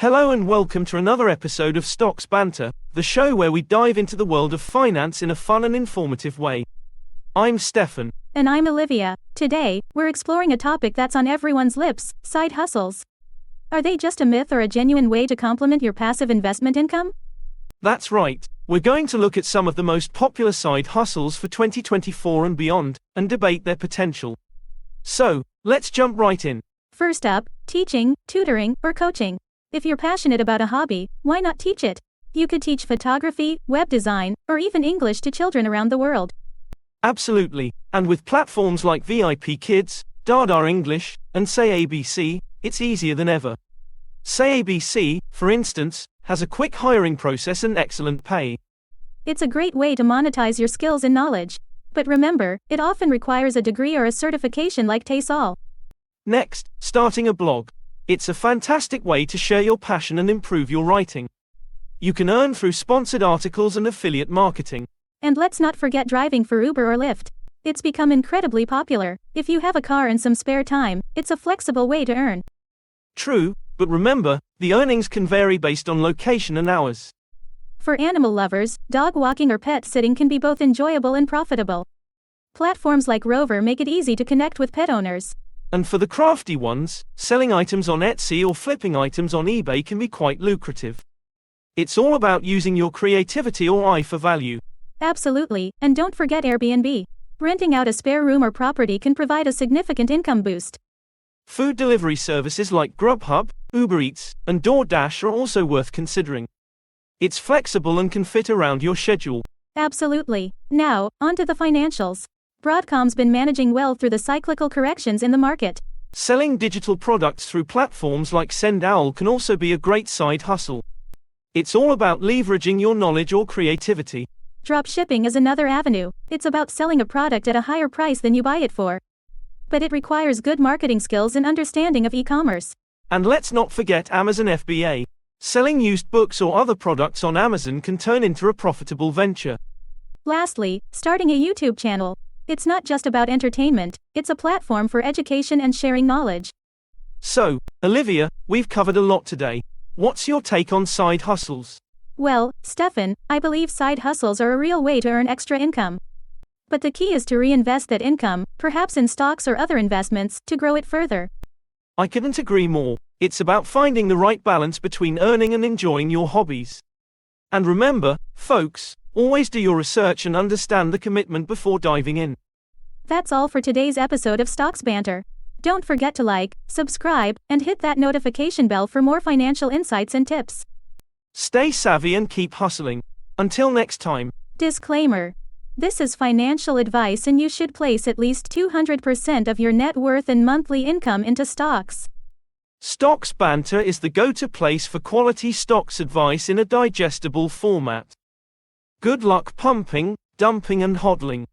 Hello and welcome to another episode of Stocks Banter, the show where we dive into the world of finance in a fun and informative way. I'm Stefan. And I'm Olivia. Today, we're exploring a topic that's on everyone's lips: side hustles. Are they just a myth or a genuine way to complement your passive investment income? That's right. We're going to look at some of the most popular side hustles for 2024 and beyond, and debate their potential. So, let's jump right in. First up, teaching, tutoring, or coaching. If you're passionate about a hobby, why not teach it? You could teach photography, web design, or even English to children around the world. Absolutely. And with platforms like VIP Kids, Dada English, and Say ABC, it's easier than ever. Say ABC, for instance, has a quick hiring process and excellent pay. It's a great way to monetize your skills and knowledge. But remember, it often requires a degree or a certification like TESOL. Next, starting a blog. It's a fantastic way to share your passion and improve your writing. You can earn through sponsored articles and affiliate marketing. And let's not forget driving for Uber or Lyft. It's become incredibly popular. If you have a car and some spare time, it's a flexible way to earn. True, but remember, the earnings can vary based on location and hours. For animal lovers, dog walking or pet sitting can be both enjoyable and profitable. Platforms like Rover make it easy to connect with pet owners. And for the crafty ones, selling items on Etsy or flipping items on eBay can be quite lucrative. It's all about using your creativity or eye for value. Absolutely, and don't forget Airbnb. Renting out a spare room or property can provide a significant income boost. Food delivery services like Grubhub, Uber Eats, and DoorDash are also worth considering. It's flexible and can fit around your schedule. Absolutely. Now, onto the financials. Broadcom's been managing well through the cyclical corrections in the market. Selling digital products through platforms like SendOwl can also be a great side hustle. It's all about leveraging your knowledge or creativity. Dropshipping is another avenue. It's about selling a product at a higher price than you buy it for. But it requires good marketing skills and understanding of e-commerce. And let's not forget Amazon FBA. Selling used books or other products on Amazon can turn into a profitable venture. Lastly, starting a YouTube channel. It's not just about entertainment, it's a platform for education and sharing knowledge. So, Olivia, we've covered a lot today. What's your take on side hustles? Well, Stefan, I believe side hustles are a real way to earn extra income. But the key is to reinvest that income, perhaps in stocks or other investments, to grow it further. I couldn't agree more. It's about finding the right balance between earning and enjoying your hobbies. And remember, folks, always do your research and understand the commitment before diving in. That's all for today's episode of Stocks Banter. Don't forget to like, subscribe, and hit that notification bell for more financial insights and tips. Stay savvy and keep hustling. Until next time. Disclaimer. This is financial advice and you should place at least 200% of your net worth and monthly income into stocks. Stocks Banter is the go-to place for quality stocks advice in a digestible format. Good luck pumping, dumping and hodling.